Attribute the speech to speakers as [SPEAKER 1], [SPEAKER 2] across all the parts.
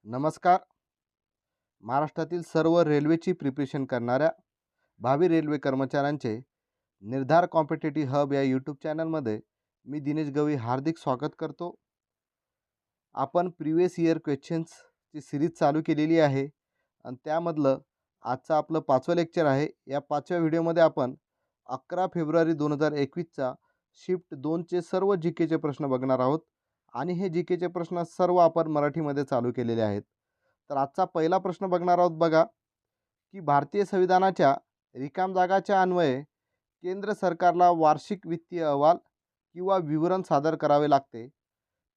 [SPEAKER 1] नमस्कार. महाराष्ट्रातील सर्व रेल्वेची प्रिपरेशन करणाऱ्या भावी रेल्वे कर्मचाऱ्यांचे निर्धार कॉम्पिटेटिव्ह हब या यूट्यूब चॅनलमध्ये मी दिनेश गवई हार्दिक स्वागत करतो. आपण प्रिवियस इयर क्वेश्चन्सची सिरीज चालू केलेली आहे आणि त्यामधलं आजचं आपलं 5वं लेक्चर आहे. या 5व्या व्हिडिओमध्ये आपण 11 फेब्रुवारी 2021चा शिफ्ट 2चे सर्व जी केचे प्रश्न बघणार आहोत आणि हे जी केचे प्रश्न सर्व आपण मराठीमध्ये चालू केलेले आहेत. तर आजचा पहिला प्रश्न बघणार आहोत. बघा की भारतीय संविधानाच्या रिकाम जागाच्या अन्वये केंद्र सरकारला वार्षिक वित्तीय अहवाल किंवा विवरण सादर करावे लागते.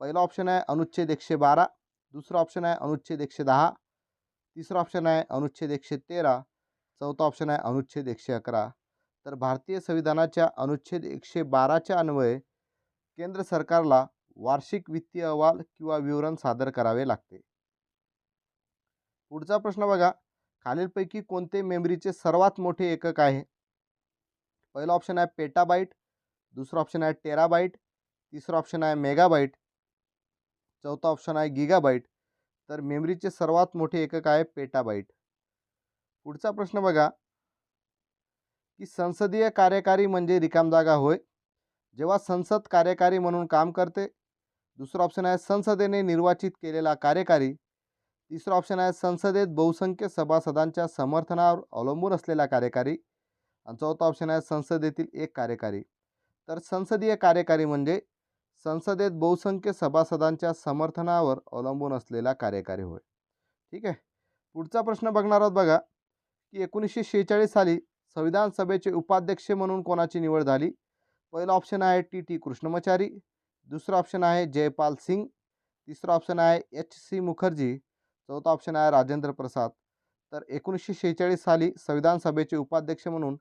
[SPEAKER 1] पहिला ऑप्शन आहे अनुच्छेद 112, दुसरा ऑप्शन आहे अनुच्छेद 110, तिसरा ऑप्शन आहे अनुच्छेद 113, चौथा ऑप्शन आहे अनुच्छेद 111. तर भारतीय संविधानाच्या अनुच्छेद 112च्या अन्वये केंद्र सरकारला वार्षिक वित्तीय अहवाल किंवा विवरण सादर करावे लागते. पुढचा प्रश्न बघा, खालीलपैकी कोणते मेमरीचे सर्वात मोठे एकक आहे? पहिला ऑप्शन आहे पेटाबाईट, दुसरा ऑप्शन आहे टेराबाईट, तिसरा ऑप्शन आहे मेगाबाईट, चौथा ऑप्शन आहे गिगाबाईट. तर मेमरीचे सर्वात मोठे एकक आहे पेटाबाईट. पुढचा प्रश्न बघा की संसदीय कार्यकारी म्हणजे रिकाम जागा होय. जेव्हा संसद कार्यकारी म्हणून काम करते. दुसरा ऑप्शन आहे संसदेने निर्वाचित केलेला कार्यकारी, तिसरा ऑप्शन आहे संसदेत बहुसंख्य सभासदांच्या समर्थनावर अवलंबून असलेला कार्यकारी आणि चौथा ऑप्शन आहे संसदेतील एक कार्यकारी. तर संसदीय कार्यकारी म्हणजे संसदेत बहुसंख्य सभासदांच्या समर्थनावर अवलंबून असलेला कार्यकारी होय. ठीक आहे. पुढचा प्रश्न बघणार आहोत. बघा की 1946 साली संविधान सभेचे उपाध्यक्ष म्हणून कोणाची निवड झाली? पहिला ऑप्शन आहे टी कृष्णमाचारी, दुसरा ऑप्शन आहे जयपाल सिंग, तिसरा ऑप्शन आहे एच.सी. मुखर्जी, चौथा ऑप्शन आहे राजेंद्र प्रसाद. तर 1946 साली संविधान सभेचे उपाध्यक्ष म्हणून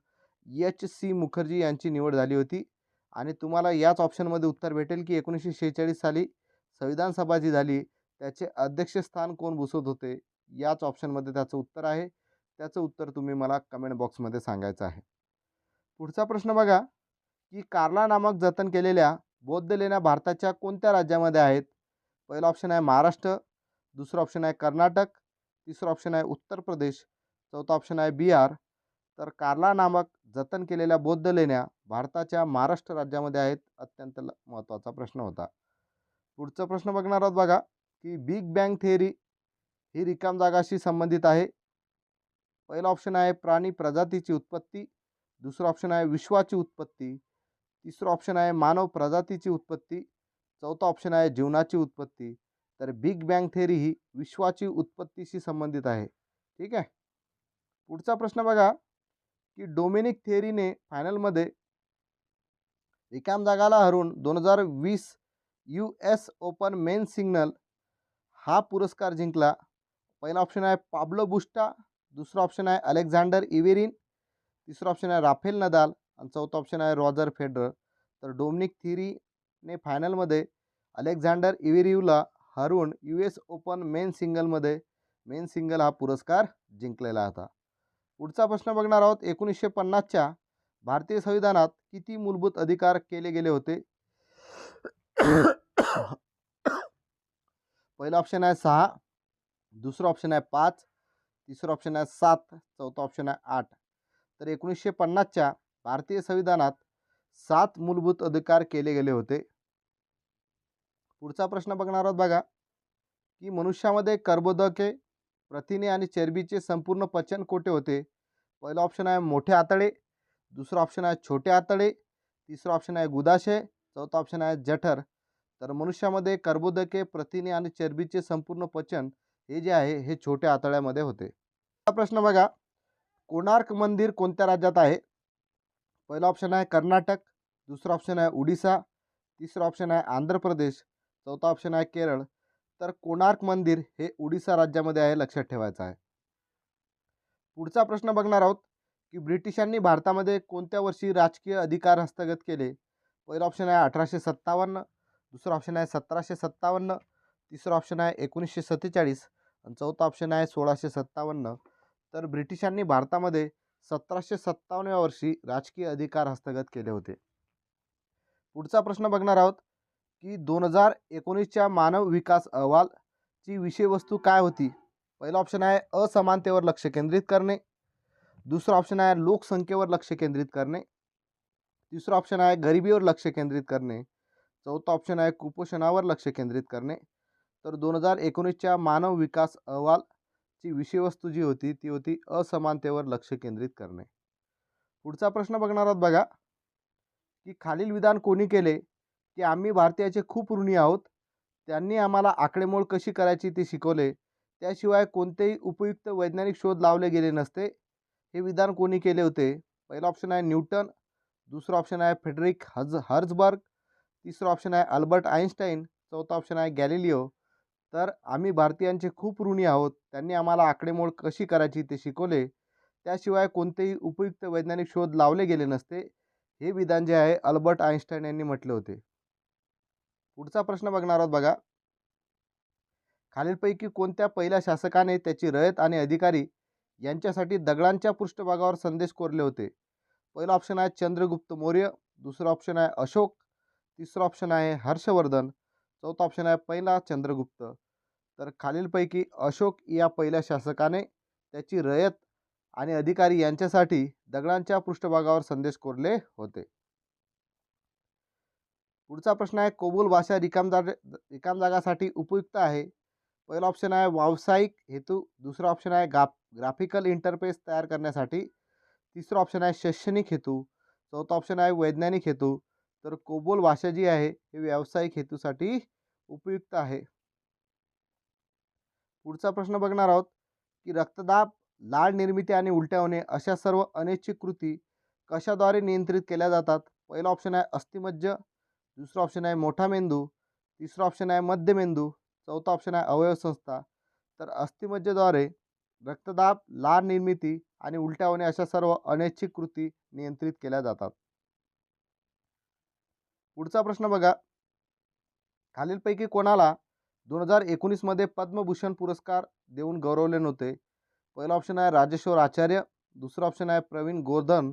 [SPEAKER 1] एच.सी. मुखर्जी यांची निवड झाली होती. आणि तुम्हाला याच ऑप्शनमध्ये उत्तर भेटेल की 1946 साली संविधान सभा जी झाली त्याचे अध्यक्षस्थान कोण भूषवत होते. याच ऑप्शनमध्ये त्याचं उत्तर आहे. त्याचं उत्तर तुम्ही मला कमेंट बॉक्समध्ये सांगायचं आहे. पुढचा प्रश्न बघा की कार्ला नामक जतन केलेल्या बौद्ध लेण्या भारताच्या कोणत्या राज्यामध्ये आहेत? पहिला ऑप्शन आहे महाराष्ट्र, दुसरा ऑप्शन आहे कर्नाटक, तिसरा ऑप्शन आहे उत्तर प्रदेश, चौथा ऑप्शन आहे बिहार. तर कार्ला नामक जतन केलेल्या बौद्ध लेण्या भारताच्या महाराष्ट्र राज्यामध्ये आहेत. अत्यंत महत्त्वाचा प्रश्न होता. पुढचा प्रश्न बघणार आहोत. बघा की बिग बँग थेअरी ही रिकाम जागाशी संबंधित आहे. पहिला ऑप्शन आहे प्राणी प्रजातीची उत्पत्ती, दुसरा ऑप्शन आहे विश्वाची उत्पत्ती, तिसरा ऑप्शन आहे मानव प्रजातीची उत्पत्ती, चौथा ऑप्शन आहे जीवनाची उत्पत्ती. तर बिग बँग थेअरी ही विश्वाची उत्पत्तीशी संबंधित आहे. ठीक आहे. पुढचा प्रश्न बघा की डोमिनिक थेअरीने फायनलमध्ये रिकाम जागाला हरवून 2020 US ओपन मेन्स सिंगल हा पुरस्कार जिंकला. पहिला ऑप्शन आहे पाब्लो बुस्टा, दुसरा ऑप्शन आहे अलेक्झांडर इवेरिन, तिसरा ऑप्शन आहे राफेल नदाल आणि चौथा ऑप्शन आहे रॉजर फेडरर. तर डोमिनिक थेअरीने फायनलमध्ये अलेक्झांडर इवेरिवला हरवून US ओपन मेन सिंगल हा पुरस्कार जिंकलेला होता. पुढचा प्रश्न बघणार आहोत. 1950च्या भारतीय संविधानात किती मूलभूत अधिकार केले गेले होते? पहिला ऑप्शन आहे 6, दुसरा ऑप्शन आहे 5, तिसरा ऑप्शन आहे 7, चौथा ऑप्शन आहे 8. तर 1950च्या भारतीय संविधानात 7 मूलभूत अधिकार केले गेले होते. पुढचा प्रश्न बघणार आहोत. बघा की मनुष्यामध्ये कर्बोदके, प्रथिने आणि चरबीचे संपूर्ण पचन कोठे होते? पहिला ऑप्शन आहे मोठे आतडे, दुसरा ऑप्शन आहे छोटे आतडे, तिसरा ऑप्शन आहे गुदाशय, चौथा ऑप्शन आहे जठर. तर मनुष्यामध्ये कर्बोदके, प्रथिने आणि चरबीचे संपूर्ण पचन हे जे आहे हे छोट्या आतड्यामध्ये होते. हा प्रश्न बघा, कोणार्क मंदिर कोणत्या राज्यात आहे? पहिला ऑप्शन आहे कर्नाटक, दुसरा ऑप्शन आहे उडीसा, तिसरा ऑप्शन आहे आंध्र प्रदेश, चौथा ऑप्शन आहे केरळ. तर कोणार्क मंदिर हे उडीसा राज्यामध्ये आहे, लक्षात ठेवायचं आहे. पुढचा प्रश्न बघणार आहोत की ब्रिटिशांनी भारतामध्ये कोणत्या वर्षी राजकीय अधिकार हस्तगत केले? पहिला ऑप्शन आहे 1857, दुसरा ऑप्शन आहे 1757, तिसरा ऑप्शन आहे 1947 आणि चौथा ऑप्शन आहे 1657. तर ब्रिटिशांनी भारतामध्ये 1757व्या वर्षी राजकीय अधिकार हस्तगत केले होते. पुढचा प्रश्न बघणार आहोत की 2019च्या मानव विकास अहवाल ची विषयवस्तू काय होती? पहिला ऑप्शन आहे असमानतेवर लक्ष केंद्रित करणे, दुसरा ऑप्शन आहे लोकसंख्येवर लक्ष केंद्रित करणे, तिसरा ऑप्शन आहे गरिबीवर लक्ष केंद्रित करणे, चौथा ऑप्शन आहे कुपोषणावर लक्ष केंद्रित करणे. तर 2019च्या मानव विकास अहवालची विषयवस्तू जी होती ती होती असमानतेवर लक्ष केंद्रित करणे. पुढचा प्रश्न बघणार आहोत बघा, की खालील विधान कोणी केले, की आम्ही भारतीयाचे खूप ऋणी आहोत, त्यांनी आम्हाला आकडेमोड कशी करायची ते शिकवले, त्याशिवाय कोणतेही उपयुक्त वैज्ञानिक शोध लावले गेले नसते. हे विधान कोणी केले होते? पहिला ऑप्शन आहे न्यूटन, दुसरा ऑप्शन आहे फ्रेडरिक हर्झबर्ग, तिसरा ऑप्शन आहे अल्बर्ट आइन्स्टाईन, चौथा ऑप्शन आहे गॅलिलिओ. तर आम्ही भारतीयांचे खूप ऋणी आहोत, त्यांनी आम्हाला आकडेमोड कशी करायची ते शिकवले, त्याशिवाय कोणतेही उपयुक्त वैज्ञानिक शोध लावले गेले नसते. हे विधान जे आहे अल्बर्ट आइन्स्टाईन यांनी म्हटले होते. पुढचा प्रश्न बघणार आहोत बघा, खालीलपैकी कोणत्या पहिल्या शासकाने त्याची रयत आणि अधिकारी यांच्यासाठी दगडांच्या पृष्ठभागावर संदेश कोरले होते? पहिला ऑप्शन आहे चंद्रगुप्त मौर्य, दुसरा ऑप्शन आहे अशोक, तिसरा ऑप्शन आहे हर्षवर्धन, चौथा ऑप्शन आहे पहिला चंद्रगुप्त. तर खालीलपैकी अशोक या पहिल्या शासकाने त्याची रयत आणि अधिकारी यांच्यासाठी दगडांच्या पृष्ठभागावर संदेश कोरले होते. पुढचा प्रश्न आहे कोबुल भाषा रिकाम जागासाठी उपयुक्त आहे. पहिला ऑप्शन आहे व्यावसायिक हेतू, दुसरा ऑप्शन आहे ग्राफिकल इंटरफेस तयार करण्यासाठी, तिसरा ऑप्शन आहे शैक्षणिक हेतू, चौथा ऑप्शन आहे वैज्ञानिक हेतू. तर कोबोल भाषा जी आहे ही व्यावसायिक हेतूसाठी उपयुक्त आहे. पुढचा प्रश्न बघणार आहोत, की रक्तदाब, लाळ निर्मिती आणि उलट्या होणे अशा सर्व अनैच्छिक कृती कशाद्वारे नियंत्रित केल्या जातात? पहिला ऑप्शन आहे अस्थिमज्ज, दुसरा ऑप्शन आहे मोठा मेंदू, तिसरा ऑप्शन आहे मध्य मेंदू, चौथा ऑप्शन आहे अवयव संस्था. तर अस्थिमज्जेद्वारे रक्तदाब, लाळ निर्मिती आणि उलट्या होणे अशा सर्व अनैच्छिक कृती नियंत्रित केल्या जातात. पुढचा प्रश्न बघा, खालीलपैकी कोणाला 2019 मध्ये पद्मभूषण पुरस्कार देऊन गौरवले नव्हते? पहिला ऑप्शन आहे राजेश्वर आचार्य, दुसरा ऑप्शन आहे प्रवीण गोवर्धन,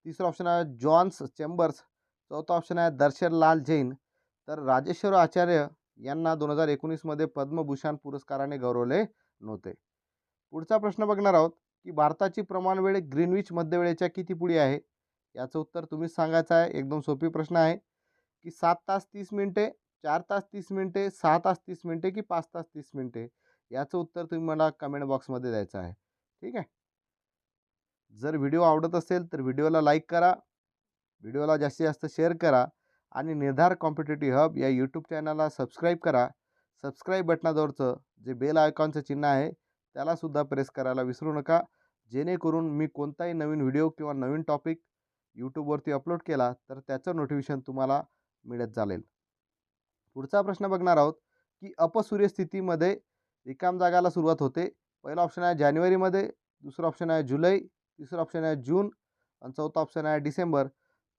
[SPEAKER 1] तिसरा ऑप्शन आहे जॉन्स चेंबर्स, चौथा ऑप्शन आहे दर्शन लाल जैन. तर राजेश्वर आचार्य यांना 2019 मध्ये पद्मभूषण पुरस्काराने गौरवले नव्हते. पुढचा प्रश्न बघणार आहोत, की भारताची प्रमाणवेळ ग्रीनविच मध्यवेळेच्या किती पुढे आहे? याचं उत्तर तुम्हीच सांगायचं आहे. एकदम सोपी प्रश्न आहे, की 7 तास 30 मिनिटे, 4 तास 30 मिनिटे, 6 तास 30 मिनिटे की 5 तास 30 मिनिटे? याचं उत्तर तुम्ही मला कमेंट बॉक्समध्ये द्यायचं आहे. ठीक आहे. जर व्हिडिओ आवडत असेल तर व्हिडिओला लाईक करा, व्हिडिओला जास्तीत जास्त शेअर करा आणि निर्धार कॉम्पिटेटिव्ह हब या यूट्यूब चॅनलला सबस्क्राईब करा. सबस्क्राईब बटनाजवळचं जे बेल आयकॉनचं चिन्ह आहे त्यालासुद्धा प्रेस करायला विसरू नका, जेणेकरून मी कोणताही नवीन व्हिडिओ किंवा नवीन टॉपिक यूट्यूबवरती अपलोड केला तर त्याचं नोटिफिकेशन तुम्हाला मिळत चालेल. पुढचा प्रश्न बघणार आहोत, की अपसूर्य स्थितीमध्ये रिकाम जागाला सुरुवात होते. पहिला ऑप्शन आहे जानेवारीमध्ये, दुसरा ऑप्शन आहे जुलै, तिसरा ऑप्शन आहे जून आणि चौथा ऑप्शन आहे डिसेंबर.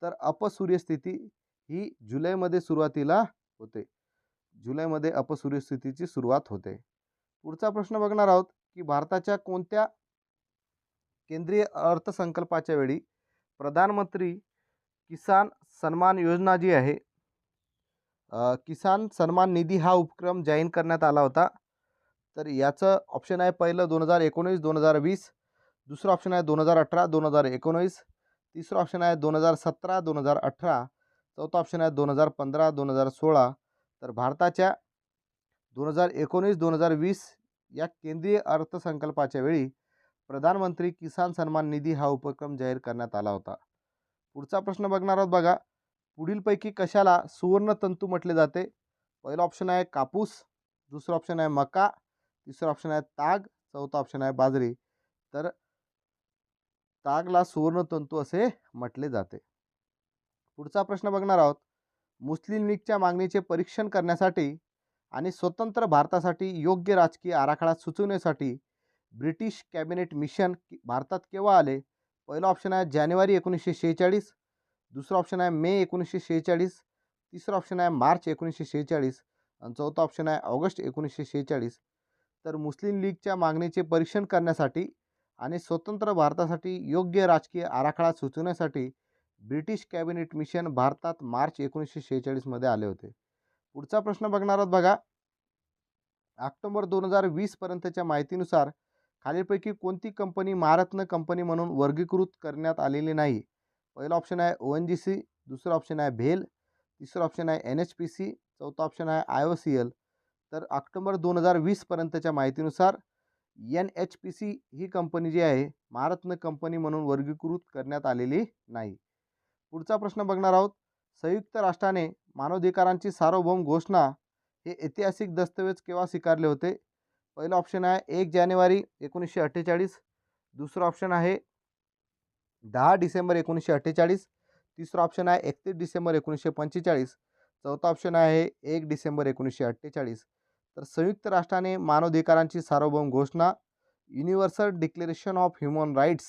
[SPEAKER 1] तर अपसूर्य स्थिती ही जुलैमध्ये सुरुवातीला होते. जुलैमध्ये अपसूर्य स्थितीची सुरुवात होते. पुढचा प्रश्न बघणार आहोत, की भारताच्या कोणत्या केंद्रीय अर्थसंकल्पाच्या वेळी प्रधानमंत्री किसान सन्मान योजना जी आहे, किसान सन्मान निधी हा उपक्रम जाहीर करण्यात आला होता. तर याचं ऑप्शन आहे पहिलं 2019-2020, दुसरं ऑप्शन आहे 2018-2019, तिसरं ऑप्शन आहे 2017-2018, चौथा ऑप्शन आहे 2015-2016. तर भारताच्या 2019-2020 या केंद्रीय अर्थसंकल्पाच्या वेळी प्रधानमंत्री किसान सन्मान निधी हा उपक्रम जाहीर करण्यात आला होता. पुढचा प्रश्न बघणार आहोत बघा, पुढीलपैकी कशाला सुवर्णतंतू म्हटले जाते? पहिला ऑप्शन आहे कापूस, दुसरा ऑप्शन आहे मका, तिसरा ऑप्शन आहे ताग, चौथा ऑप्शन आहे बाजरी. तर तागला सुवर्णतंतू असे म्हटले जाते. पुढचा प्रश्न बघणार आहोत, मुस्लिम लीगच्या मागणीचे परीक्षण करण्यासाठी आणि स्वतंत्र भारतासाठी योग्य राजकीय आराखडा सुचवण्यासाठी ब्रिटिश कॅबिनेट मिशन भारतात केव्हा आले? पहिला ऑप्शन आहे जानेवारी 1946, दुसरा ऑप्शन आहे मे 1946, तिसरा ऑप्शन आहे मार्च 1946 आणि चौथा ऑप्शन आहे ऑगस्ट 1946. तर मुस्लिम लीगच्या मागणीचे परीक्षण करण्यासाठी आणि स्वतंत्र भारतासाठी योग्य राजकीय आराखडा सुचवण्यासाठी ब्रिटिश कॅबिनेट मिशन भारतात मार्च 1946 मध्ये आले होते. पुढचा प्रश्न बघणार आहोत बघा, ऑक्टोबर 2020 पर्यंतच्या माहितीनुसार खालीलपैकी कोणती कंपनी महारत्न कंपनी म्हणून वर्गीकृत करण्यात आलेली नाही? पहिला ऑप्शन आहे ONGC, दुसरा ऑप्शन आहे भेल, तिसरा ऑप्शन आहे NHPC, चौथा ऑप्शन आहे IOCL. तर ऑक्टोबर 2020 पर्यंतच्या माहितीनुसार NHPC ही कंपनी जी आहे महारत्न कंपनी म्हणून वर्गीकृत करण्यात आलेली नाही. पुढचा प्रश्न बघणार आहोत. संयुक्त राष्ट्राने मानवाधिकारांची सार्वभौम घोषणा हे ऐतिहासिक दस्तऐवज केव्हा स्वीकारले होते? पहिला ऑप्शन आहे 1 जानेवारी 1948, दुसरा ऑप्शन आहे 10 डिसेंबर 1948, तिसरा ऑप्शन आहे 31 डिसेंबर 1945, चौथा ऑप्शन आहे 1 डिसेंबर 1948. तर संयुक्त राष्ट्राने मानवाधिकारांची सार्वभौम घोषणा universal declaration of human rights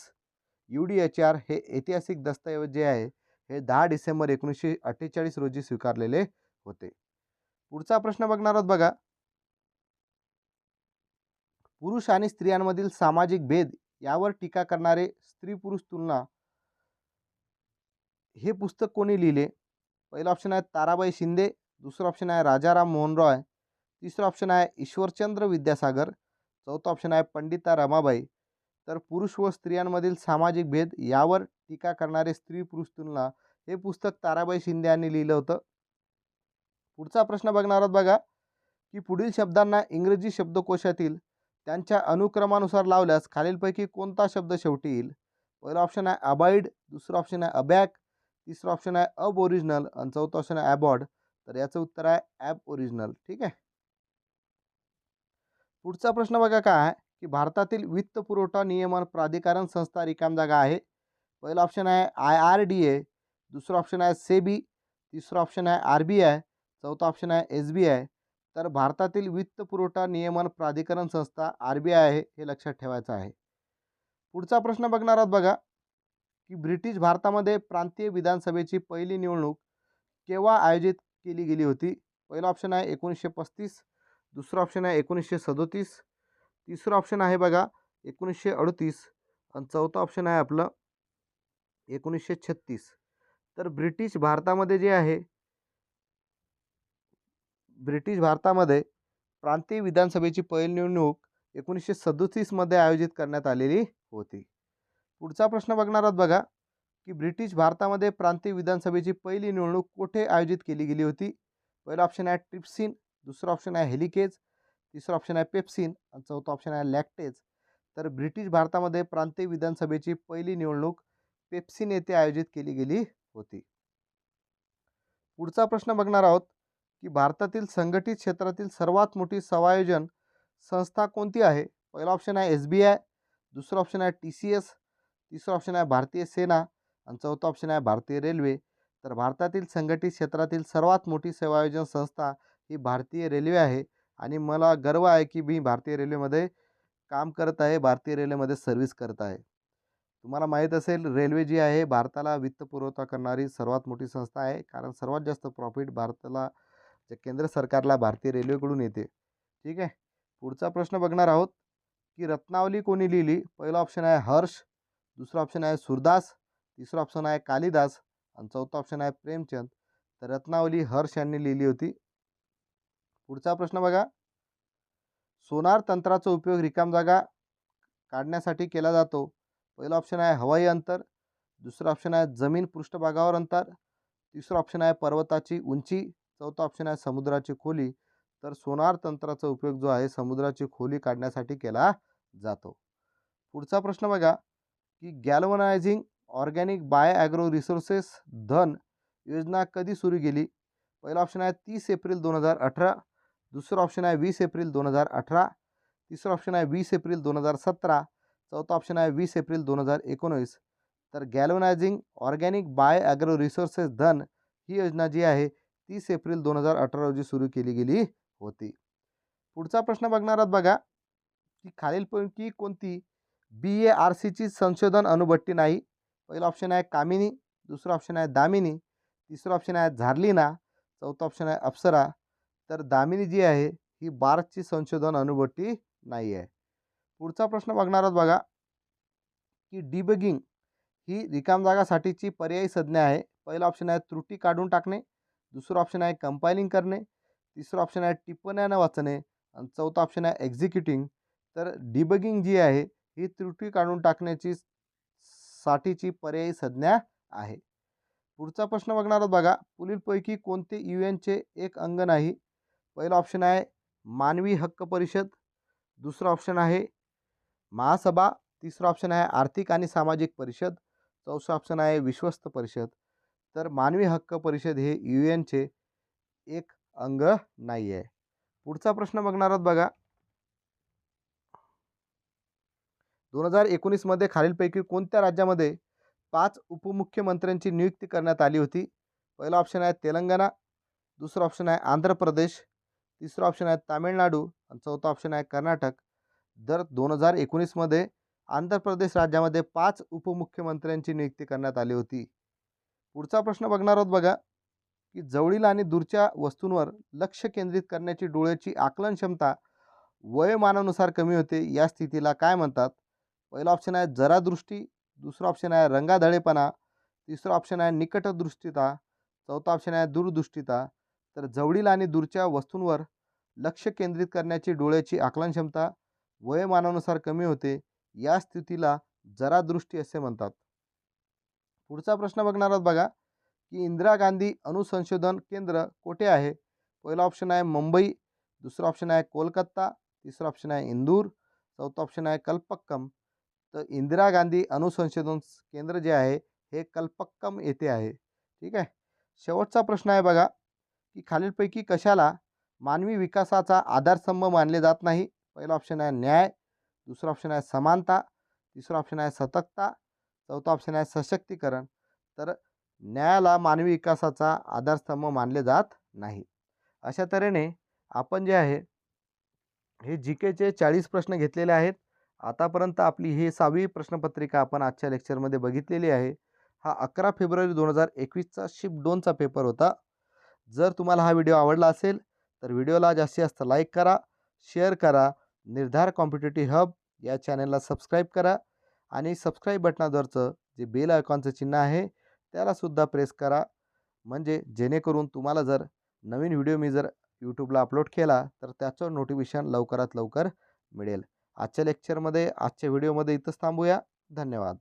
[SPEAKER 1] UDHR हे ऐतिहासिक दस्तऐवज जे आहे हे 10 डिसेंबर 1948 रोजी स्वीकारलेले होते. पुढचा प्रश्न बघणार आहोत बघा. पुरुष आणि स्त्रियांमधील सामाजिक भेद यावर टीका करणारे स्त्री पुरुष तुलना हे पुस्तक कोणी लिहिले? पहिला ऑप्शन आहे ताराबाई शिंदे, दुसरा ऑप्शन आहे राजाराम मोहन रॉय, तिसरा ऑप्शन आहे ईश्वरचंद्र विद्यासागर, चौथा ऑप्शन आहे पंडिता रमाबाई. तर पुरुष व स्त्रियांमधील सामाजिक भेद यावर टीका करणारे स्त्री पुरुष तुलना हे पुस्तक ताराबाई शिंदे यांनी लिहिलं होतं. पुढचा प्रश्न बघणार आहोत बघा की पुढील शब्दांना इंग्रजी शब्दकोशातील त्यांच्या अनुक्रमानुसार लावल्यास खालीलपैकी कोणता शब्द शेवटी येईल? पहिला ऑप्शन आहे अबाईड, दुसरा ऑप्शन आहे अबॅक, तिसरा ऑप्शन आहे अब ओरिजिनल आणि चौथा ऑप्शन आहे ॲबॉर्ड. तर याचं उत्तर आहे ॲब ओरिजिनल. ठीक आहे. पुढचा प्रश्न बघा काय आहे की भारतातील वित्त पुरवठा नियमन प्राधिकरण संस्था रिकाम जागा आहे. पहिला ऑप्शन आहे IRDA, दुसरा ऑप्शन आहे सेबी, तिसरा ऑप्शन आहे RBI, चौथा ऑप्शन आहे SBI. तर भारतातील वित्त पुरवठा नियमन प्राधिकरण संस्था RBI आहे हे लक्षात ठेवायचं आहे. पुढचा प्रश्न बघणार आहोत बघा की ब्रिटिश भारतामध्ये प्रांतीय विधानसभेची पहिली निवडणूक केव्हा आयोजित केली गेली होती? पहिला ऑप्शन आहे 1935, दुसरा ऑप्शन आहे 1937, तिसरा ऑप्शन आहे बघा 1938 आणि चौथा ऑप्शन आहे आपलं 1936. तर ब्रिटिश भारतामध्ये प्रांतीय विधानसभेची पहिली निवडणूक 1937 मध्ये आयोजित करण्यात आलेली होती. पुढचा प्रश्न बघणार आहोत बघा की ब्रिटिश भारतामध्ये प्रांतीय विधानसभेची पहिली निवडणूक कुठे आयोजित केली गेली होती? पहिला ऑप्शन आहे ट्रिप्सिन, दुसरा ऑप्शन आहे हेलिकेज, तिसरा ऑप्शन आहे पेप्सिन आणि चौथा ऑप्शन आहे लॅक्टेज. तर ब्रिटिश भारतामध्ये प्रांतीय विधानसभेची पहिली निवडणूक पेप्सिन येथे आयोजित केली गेली होती. पुढचा प्रश्न बघणार आहोत की भारतातील संघटित क्षेत्रातील सर्वात मोठी समायोजन संस्था कोणती आहे? पहिला ऑप्शन आहे SBI, दुसरा ऑप्शन आहे TCS, तिसरा ऑप्शन आहे भारतीय सेना आणि चौथा ऑप्शन आहे भारतीय रेल्वे. तर भारतातील संघटित क्षेत्रातील सर्वात मोठी सेवायोजन संस्था ही भारतीय रेल्वे आहे आणि मला गर्व आहे की मी भारतीय रेल्वेमध्ये काम करत आहे, भारतीय रेल्वेमध्ये सर्व्हिस करत आहे. तुम्हाला माहीत असेल रेल्वे जी आहे भारताला वित्त पुरवठा करणारी सर्वात मोठी संस्था आहे, कारण सर्वात जास्त प्रॉफिट भारताला केंद्र सरकारला भारतीय रेल्वेकडून येते. ठीक आहे. पुढचा प्रश्न बघणार आहोत की रत्नावली कोणी लिहिली? पहिला ऑप्शन आहे हर्ष, दुसरा ऑप्शन आहे सूरदास, तिसरा ऑप्शन आहे कालिदास आणि चौथा ऑप्शन आहे प्रेमचंद. तर रत्नावली हर्ष यांनी लिहिली होती. पुढचा प्रश्न बघा. सोनार तंत्राचा उपयोग रिकाम जागा काढण्यासाठी केला जातो. पहिला ऑप्शन आहे हवाई अंतर, दुसरा ऑप्शन आहे जमीन पृष्ठभागावर अंतर, तिसरा ऑप्शन आहे पर्वताची उंची, चौथा ऑप्शन आहे समुद्राची खोली. तर सोनार तंत्राचा उपयोग जो आहे समुद्राची खोली काढण्यासाठी केला जातो. पुढचा प्रश्न बघा की गॅल्वनायझिंग ऑर्गॅनिक बाय ॲग्रो रिसोर्सेस धन योजना कधी सुरू केली? पहिला ऑप्शन आहे 30 एप्रिल 2018, दुसरा ऑप्शन आहे 20 एप्रिल 2018, तिसरा ऑप्शन आहे 20 एप्रिल 2017, चौथा ऑप्शन आहे 20 एप्रिल 2019. तर गॅल्वनायझिंग ऑर्गॅनिक बाय ॲग्रो रिसोर्सेस धन ही योजना जी आहे 30 एप्रिल 2018 रोजी सुरू केली गेली होती. पुढचा प्रश्न बघणार आहात बघा की खालीलपैकी कोणती BARCची संशोधन अणुभट्टी नाही? पहिला ऑप्शन आहे कामिनी, दुसरा ऑप्शन आहे दामिनी, तिसरा ऑप्शन आहे झार्लिना, चौथा ऑप्शन आहे अप्सरा. तर दामिनी जी आहे ही बार्कची संशोधन अणुभट्टी नाही आहे. पुढचा प्रश्न बघणार आहोत बघा की डिबगिंग ही रिकाम जागासाठीची पर्यायी संज्ञा आहे. पहिला ऑप्शन आहे त्रुटी काढून टाकणे, दुसरा ऑप्शन आहे कंपायलिंग करणे, तिसरा ऑप्शन आहे टिप्पण्या न वाचणे आणि चौथा ऑप्शन आहे एक्झिक्युटिंग. तर डिबगिंग जी आहे ही त्रुटी काढून टाकण्याची साठीची पर्यायी संज्ञा आहे. पुढचा प्रश्न बघणार आहोत बघा. पुढीलपैकी कोणते यूएनचे एक अंग नाही? पहिला ऑप्शन आहे मानवी हक्क परिषद, दुसरा ऑप्शन आहे महासभा, तिसरा ऑप्शन आहे आर्थिक आणि सामाजिक परिषद, चौथा ऑप्शन आहे विश्वस्त परिषद. तर मानवी हक्क परिषद हे यूएनचे एक अंग नाही आहे. पुढचा प्रश्न बघणार आहोत बघा. 2019 मध्ये खालीलपैकी कोणत्या राज्यामध्ये 5 उपमुख्यमंत्र्यांची नियुक्ती करण्यात आली होती? पहिला ऑप्शन आहे तेलंगणा, दुसरा ऑप्शन आहे आंध्र प्रदेश, तिसरा ऑप्शन आहे तामिळनाडू आणि चौथा ऑप्शन आहे कर्नाटक. तर 2019 मध्ये आंध्र प्रदेश राज्यामध्ये 5 उपमुख्यमंत्र्यांची नियुक्ती करण्यात आली होती. पुढचा प्रश्न बघणार आहोत बघा, की जवळील आणि दूरच्या वस्तूंवर लक्ष केंद्रित करण्याची डोळ्याची आकलन क्षमता वयोमानानुसार कमी होते, या स्थितीला काय म्हणतात? पहिला ऑप्शन आहे जरादृष्टी, दुसरा ऑप्शन आहे रंगाधळेपणा, तिसरा ऑप्शन आहे निकटदृष्टिता, चौथा ऑप्शन आहे दूरदृष्टिता. तर जवळील आणि दूरच्या वस्तूंवर लक्ष केंद्रित करण्याची डोळ्याची आकलन क्षमता वयोमानानुसार कमी होते, या स्थितीला जरादृष्टी असे म्हणतात. पुढचा प्रश्न बघणार आहोत बघा, की इंदिरा गांधी अणुसंशोधन केंद्र कुठे आहे? पहिला ऑप्शन आहे मुंबई, दुसरा ऑप्शन आहे कोलकाता, तिसरा ऑप्शन आहे इंदूर, चौथा ऑप्शन आहे कल्पक्कम. तर इंदिरा गांधी अणुसंशोधन केंद्र जे आहे हे कल्पक्कम येथे आहे. ठीक आहे. शेवटचा प्रश्न आहे बघा, की खालीलपैकी कशाला मानवी विकासाचा आधारस्तंभ मानले जात नाही? पहिला ऑप्शन आहे न्याय, दुसरा ऑप्शन आहे समानता, तिसरा ऑप्शन आहे सतर्कता, चौथा ऑप्शन आहे सशक्तीकरण. तर न्यायाला मानवी विकासाचा आधारस्तंभ मानले जात नाही. अशा तऱ्हेने आपण जे आहे हे जी केचे 40 प्रश्न घेतलेले आहेत. आतापर्यंत आपली ही 6वी प्रश्नपत्रिका आपण आजच्या लेक्चरमध्ये बघितलेली आहे. हा 11 फेब्रुवारी 2021चा शिफ्ट 2चा पेपर होता. जर तुम्हाला हा व्हिडिओ आवडला असेल तर व्हिडिओला जास्तीत जास्त लाईक करा, शेअर करा. निर्धार कॉम्पिटिटिव्ह हब या चॅनलला सबस्क्राईब करा आणि सबस्क्राईब बटनावरचं जे बेल आयकॉनचं चिन्ह आहे त्यालासुद्धा प्रेस करा. म्हणजे जेणेकरून तुम्हाला जर नवीन व्हिडिओ मी जर यूट्यूबला अपलोड केला तर त्याचं नोटिफिकेशन लवकरात लवकर मिळेल. आजच्या व्हिडिओमध्ये इथंच थांबूया. धन्यवाद.